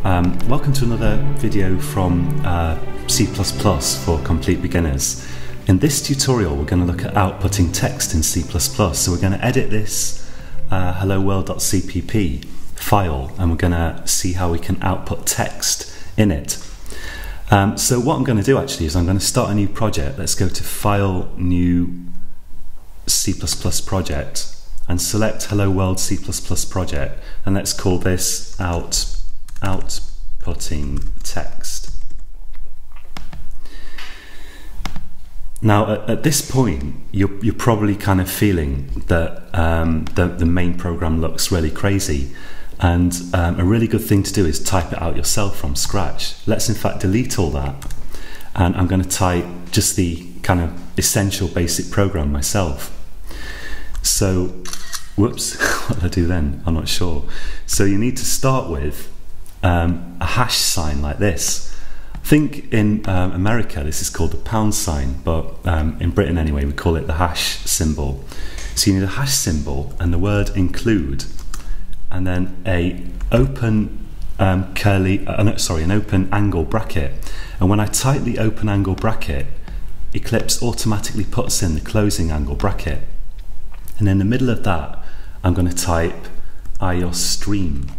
Welcome to another video from C++ for complete beginners. In this tutorial we're going to look at outputting text in C++. So we're going to edit this helloworld.cpp file and we're going to see how we can output text in it. So what I'm going to do actually is I'm going to start a new project. Let's go to File, New, C++ Project and select Hello World C++ Project, and let's call this outputting text. Now at this point you're probably kind of feeling that the main program looks really crazy, and a really good thing to do is type it out yourself from scratch. Let's in fact delete all that, and I'm going to type just the kind of essential basic program myself. So whoops, what did I do then? I'm not sure. So you need to start with a hash sign like this. I think in America this is called the pound sign, but in Britain anyway we call it the hash symbol. So you need a hash symbol and the word include, and then an open an open angle bracket. And when I type the open angle bracket, Eclipse automatically puts in the closing angle bracket. And in the middle of that, I'm going to type iostream.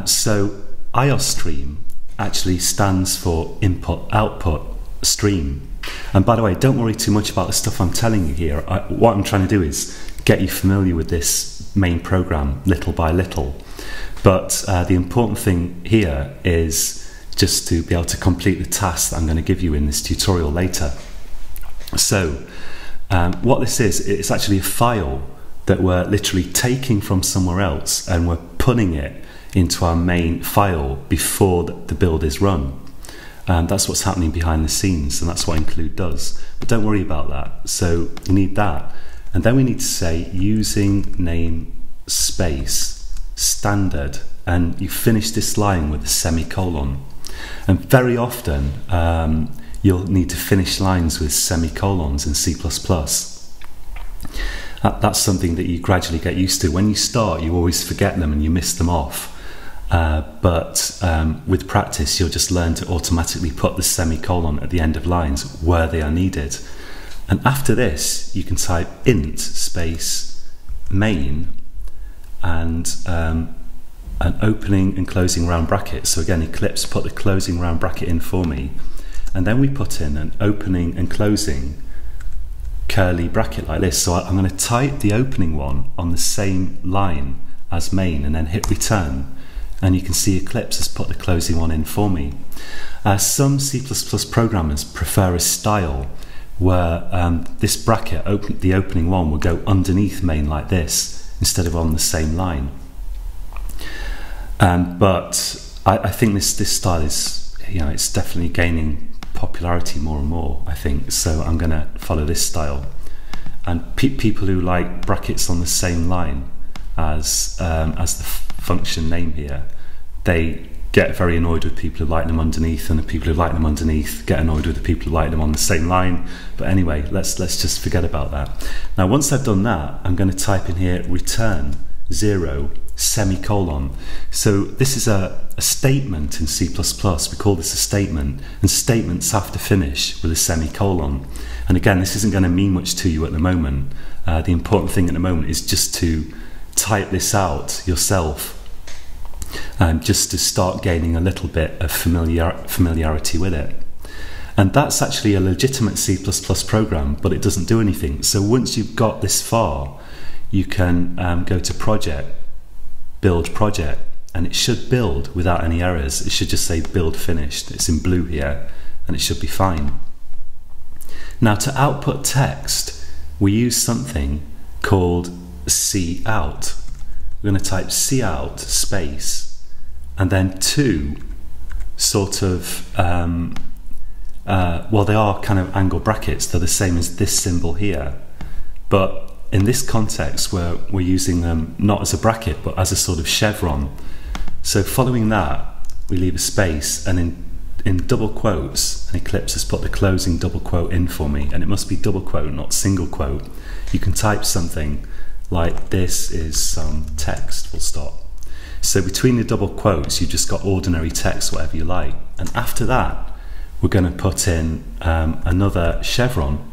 So iostream actually stands for input output stream. And by the way, don't worry too much about the stuff I'm telling you here. What I'm trying to do is get you familiar with this main program little by little. But the important thing here is just to be able to complete the task that I'm going to give you in this tutorial later. So what this is, it's actually a file that we're literally taking from somewhere else and we're putting it into our main file before the build is run. That's what's happening behind the scenes, and that's what include does. But don't worry about that. So you need that, and then we need to say using name space standard, and you finish this line with a semicolon. And very often you'll need to finish lines with semicolons in C++. That's something that you gradually get used to. When you start, you always forget them and you miss them off. But with practice, you'll just learn to automatically put the semicolon at the end of lines where they are needed. And after this, you can type int space main and an opening and closing round bracket. So again, Eclipse put the closing round bracket in for me. And then we put in an opening and closing curly bracket like this. So I'm going to type the opening one on the same line as main and then hit return, and you can see Eclipse has put the closing one in for me. Some C++ programmers prefer a style where this bracket, the opening one, will go underneath main like this instead of on the same line. But I think this style is, it's definitely gaining popularity more and more, I think. So I'm going to follow this style. And people who like brackets on the same line as the function name here, they get very annoyed with people who like them underneath, and the people who like them underneath get annoyed with the people who like them on the same line. But anyway, let's just forget about that. Now once I've done that, I'm going to type in here return 0 semicolon. So this is a statement in C++. We call this a statement, and statements have to finish with a semicolon. And again, this isn't going to mean much to you at the moment. The important thing at the moment is just to type this out yourself, just to start gaining a little bit of familiarity with it. And that's actually a legitimate C++ program, but it doesn't do anything. So once you've got this far, you can go to project, build project, and it should build without any errors. It should just say build finished. It's in blue here, and it should be fine. Now to output text, we use something called cout. We're going to type cout space and then two sort of well, they are kind of angle brackets. They're the same as this symbol here, but in this context where we're using them not as a bracket but as a sort of chevron. So following that, we leave a space, and in double quotes, and Eclipse has put the closing double quote in for me, and it must be double quote, not single quote. You can type something like this is some text, full stop. So between the double quotes, you've just got ordinary text, whatever you like. And after that, we're going to put in another chevron,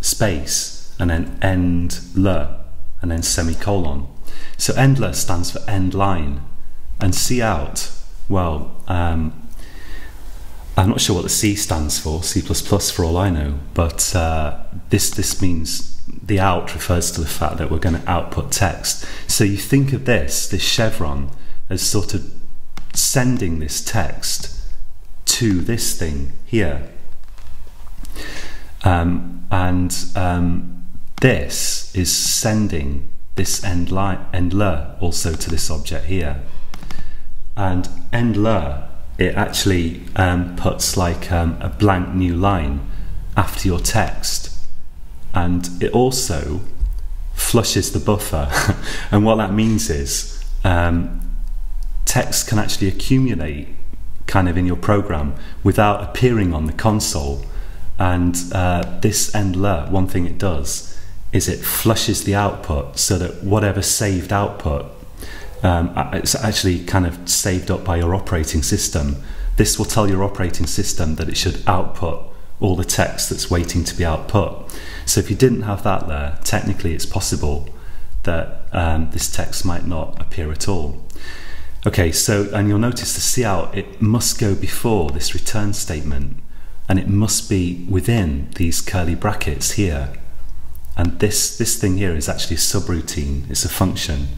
space, and then end le, and then semicolon. So end le stands for end line, and cout, well, I'm not sure what the C stands for, C++ for all I know, but this means the out refers to the fact that we're going to output text. So you think of this chevron, as sort of sending this text to this thing here. This is sending this end le also to this object here. And end le, it actually puts like a blank new line after your text. And it also flushes the buffer. And what that means is text can actually accumulate kind of in your program without appearing on the console. And this end le, one thing it does is it flushes the output so that whatever saved output, it's actually kind of saved up by your operating system. This will tell your operating system that it should output all the text that's waiting to be output. So if you didn't have that there, technically it's possible that this text might not appear at all. Okay, so, and you'll notice the cout, it must go before this return statement, and it must be within these curly brackets here. And this thing here is actually a subroutine, it's a function.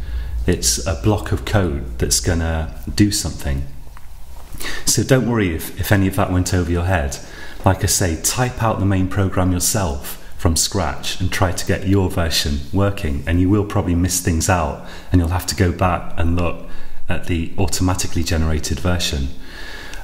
It's a block of code that's gonna do something. So don't worry if any of that went over your head. Like I say, type out the main program yourself from scratch and try to get your version working, and you will probably miss things out, and you'll have to go back and look at the automatically generated version.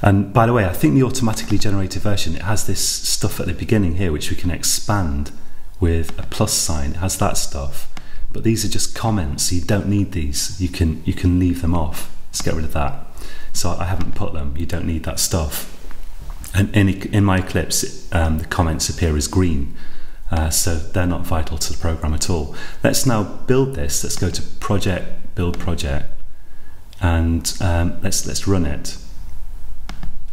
And by the way, I think the automatically generated version, it has this stuff at the beginning here which we can expand with a plus sign. It has that stuff, but these are just comments, so you don't need these. You can leave them off. Let's get rid of that. So I haven't put them. You don't need that stuff. And in my Eclipse, the comments appear as green, so they're not vital to the program at all. Let's now build this. Let's go to Project, Build Project, and let's run it.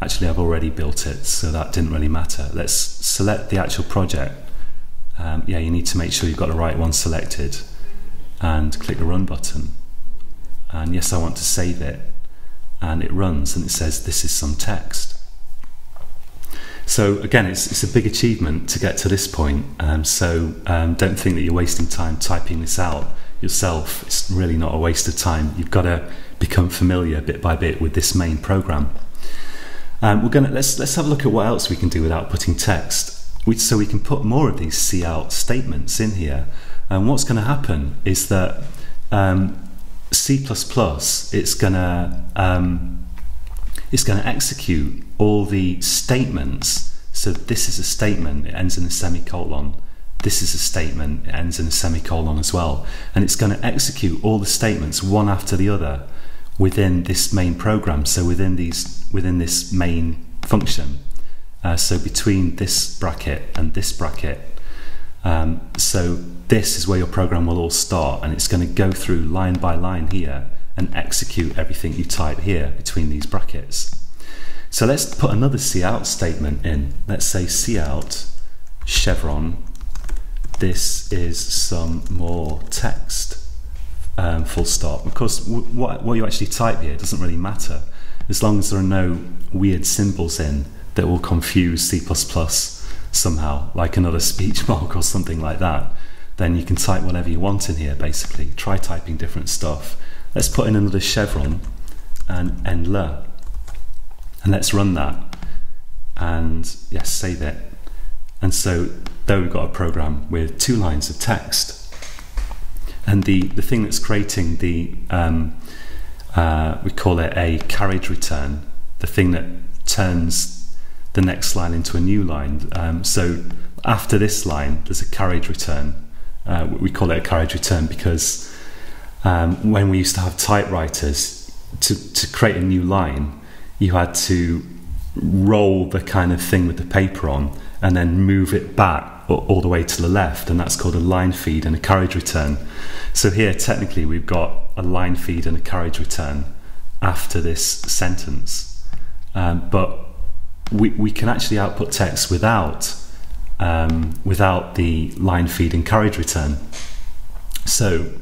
Actually, I've already built it, so that didn't really matter. Let's select the actual project. Yeah, you need to make sure you've got the right one selected, and click the Run button. And yes, I want to save it. And it runs, and it says this is some text. So again, it's a big achievement to get to this point. So don't think that you're wasting time typing this out yourself. It's really not a waste of time. You've got to become familiar bit by bit with this main program. Let's have a look at what else we can do with outputting text. So we can put more of these cout statements in here. And what's going to happen is that C++, it's going to execute all the statements. So this is a statement, it ends in a semicolon. This is a statement, it ends in a semicolon as well. And it's going to execute all the statements one after the other within this main program. So within this main function. So between this bracket and this bracket. So this is where your program will all start, and it's going to go through line by line here and execute everything you type here between these brackets. So let's put another cout statement in. Let's say cout chevron, this is some more text, full stop. Of course, what you actually type here doesn't really matter, as long as there are no weird symbols in that will confuse C++ somehow, like another speech mark or something like that. Then you can type whatever you want in here, basically. Try typing different stuff. Let's put in another chevron and end le. And let's run that. And yes, save it. And so there we've got a program with 2 lines of text. And the thing that's creating the, we call it a carriage return, the thing that turns the next line into a new line. So after this line, there's a carriage return. We call it a carriage return because when we used to have typewriters, to create a new line, you had to roll the kind of thing with the paper on and then move it back all the way to the left, and that's called a line feed and a carriage return. So here, technically, we've got a line feed and a carriage return after this sentence, but we can actually output text without the line feed and carriage return. So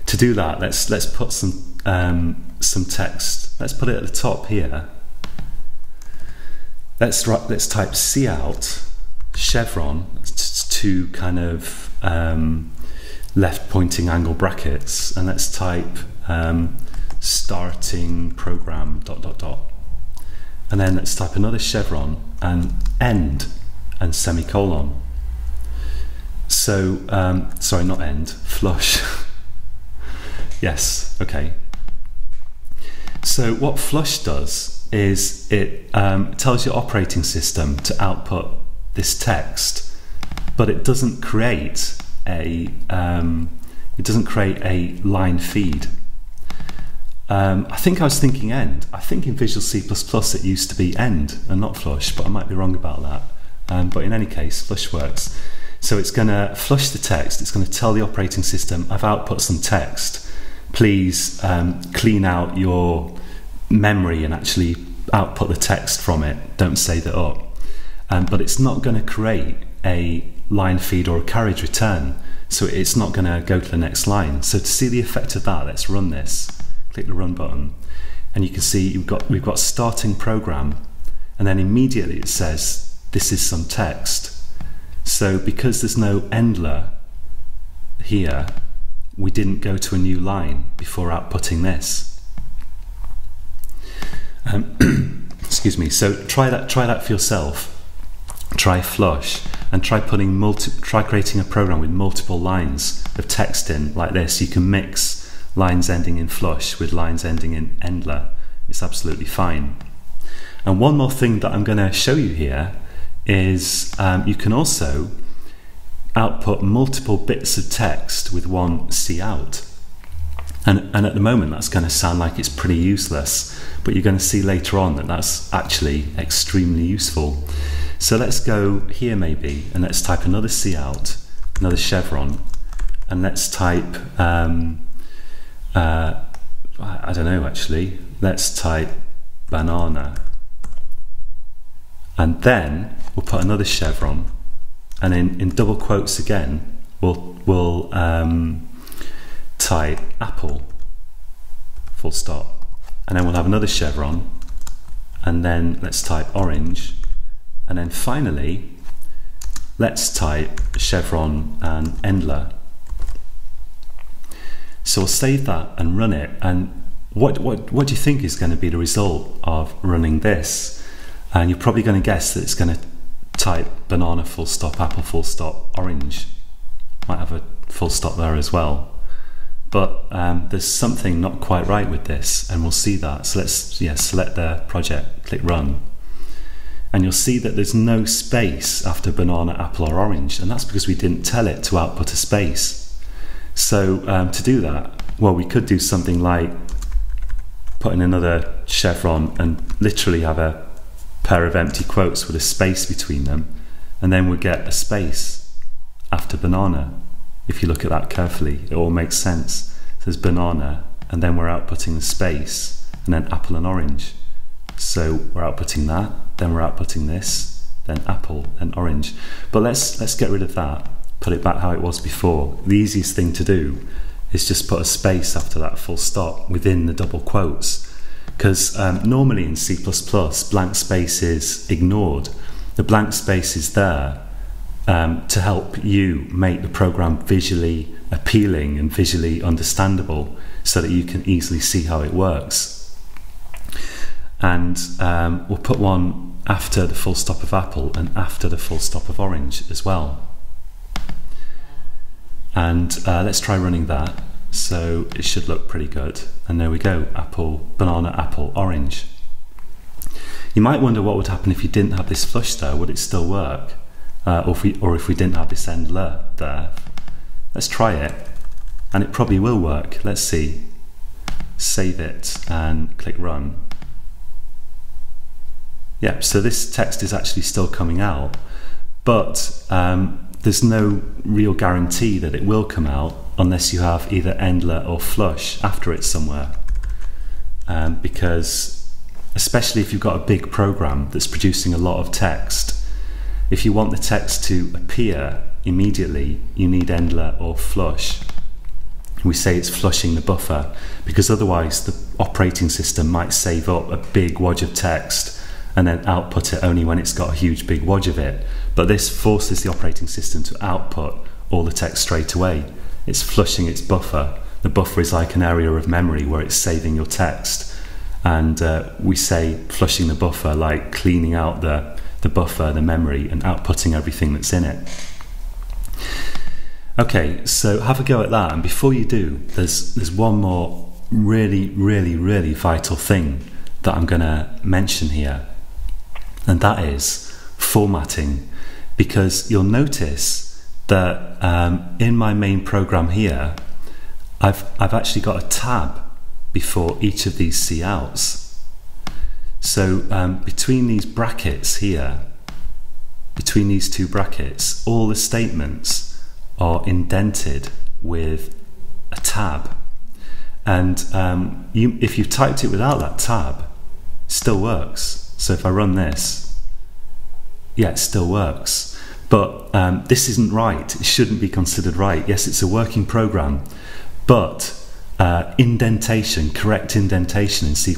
to do that, let's put some text. Let's put it at the top here. Let's type cout chevron, two kind of left pointing angle brackets, and let's type starting program ... and then let's type another chevron and end and semicolon. So sorry, not end, flush. Yes, okay. So what flush does is it tells your operating system to output this text, but it doesn't create a line feed. I think I was thinking end. I think in Visual C++ it used to be end and not flush, but I might be wrong about that. But in any case, flush works. So it's going to flush the text. It's going to tell the operating system, I've output some text. Please clean out your memory and actually output the text from it. Don't save it up. But it's not going to create a line feed or a carriage return. So it's not going to go to the next line. So to see the effect of that, let's run this. Click the run button, and you can see we've got starting program, and then immediately it says this is some text. So because there's no endler here, we didn't go to a new line before outputting this. Excuse me. So try that for yourself. Try flush and try creating a program with multiple lines of text in like this. You can mix lines ending in flush with lines ending in endler. It's absolutely fine. And one more thing that I'm going to show you here is you can also output multiple bits of text with one cout. And at the moment that's going to sound like it's pretty useless, but you're going to see later on that that's actually extremely useful. So let's go here maybe, and let's type another cout, another chevron, and let's type I don't know actually, let's type banana, and then we'll put another chevron, and in double quotes again we'll type apple, full stop, and then we'll have another chevron, and then let's type orange, and then finally let's type chevron and endler. So we'll save that and run it, and what do you think is going to be the result of running this? And you're probably going to guess that it's going to type banana full stop, apple full stop, orange. Might have a full stop there as well. But there's something not quite right with this, and we'll see that. So let's select the project, click run, and you'll see that there's no space after banana, apple or orange, and that's because we didn't tell it to output a space. So to do that, well, we could do something like put in another chevron and literally have a pair of empty quotes with a space between them, and then we'd get a space after banana. If you look at that carefully, it all makes sense. So there's banana, and then we're outputting the space, and then apple and orange. So we're outputting that, then we're outputting this, then apple and orange. But let's get rid of that. Put it back how it was before. The easiest thing to do is just put a space after that full stop within the double quotes, because normally in C++ blank space is ignored. The blank space is there to help you make the program visually appealing and visually understandable so that you can easily see how it works. And we'll put one after the full stop of apple and after the full stop of orange as well. And let's try running that. So it should look pretty good. And there we go, apple, banana, apple, orange. You might wonder what would happen if you didn't have this flush there. Would it still work? Or if we didn't have this endler there. Let's try it. And it probably will work. Let's see. Save it and click run. Yeah, so this text is actually still coming out. But there's no real guarantee that it will come out unless you have either endlet or flush after it somewhere. Because especially if you've got a big program that's producing a lot of text, if you want the text to appear immediately, you need endlet or flush. We say it's flushing the buffer because otherwise the operating system might save up a big wodge of text and then output it only when it's got a huge big wodge of it. But this forces the operating system to output all the text straight away. It's flushing its buffer. The buffer is like an area of memory where it's saving your text. And we say flushing the buffer like cleaning out the buffer, the memory, and outputting everything that's in it. Okay, so have a go at that. And before you do, there's one more really, really, really vital thing that I'm going to mention here. And that is formatting. Because you'll notice that in my main program here, I've actually got a tab before each of these couts. So between these brackets here, between these two brackets, all the statements are indented with a tab. And if you've typed it without that tab, it still works. So if I run this, yeah, it still works. But this isn't right. It shouldn't be considered right. Yes, it's a working program, but indentation, correct indentation in C++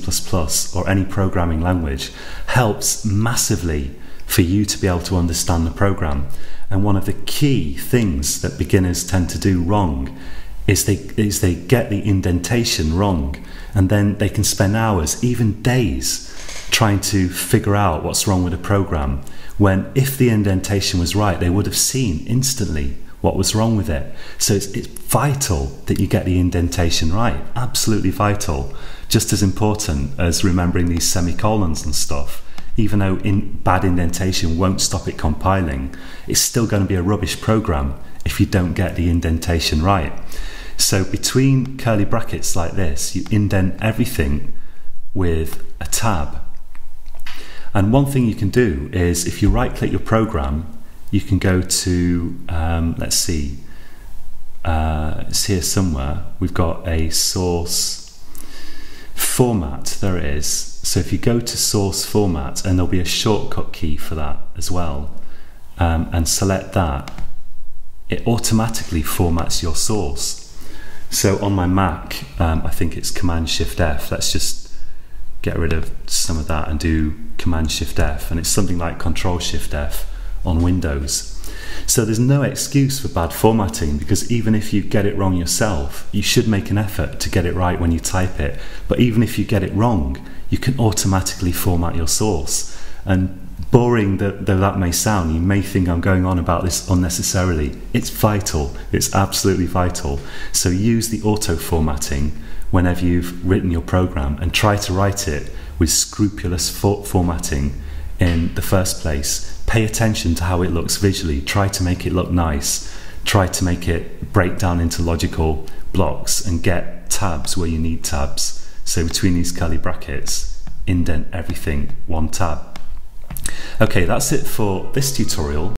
or any programming language helps massively for you to be able to understand the program. And one of the key things that beginners tend to do wrong is they get the indentation wrong, and then they can spend hours, even days, trying to figure out what's wrong with a program, when if the indentation was right, they would have seen instantly what was wrong with it. So it's vital that you get the indentation right, absolutely vital, just as important as remembering these semicolons and stuff. Even though bad indentation won't stop it compiling, it's still going to be a rubbish program if you don't get the indentation right. So between curly brackets like this, you indent everything with a tab. And one thing you can do is, if you right-click your program, you can go to, let's see, it's here somewhere. We've got a source format, there it is. So if you go to source format, and there'll be a shortcut key for that as well, and select that, it automatically formats your source. So on my Mac, I think it's Command-Shift-F. Let's just get rid of some of that and do Command-Shift-F, and it's something like Control-Shift-F on Windows. So there's no excuse for bad formatting, because even if you get it wrong yourself, you should make an effort to get it right when you type it. But even if you get it wrong, you can automatically format your source. And boring though that may sound, you may think I'm going on about this unnecessarily. It's vital. It's absolutely vital. So use the auto formatting whenever you've written your program, and try to write it with scrupulous formatting in the first place. Pay attention to how it looks visually. Try to make it look nice. Try to make it break down into logical blocks, and get tabs where you need tabs. So between these curly brackets, indent everything, one tab. Okay, that's it for this tutorial.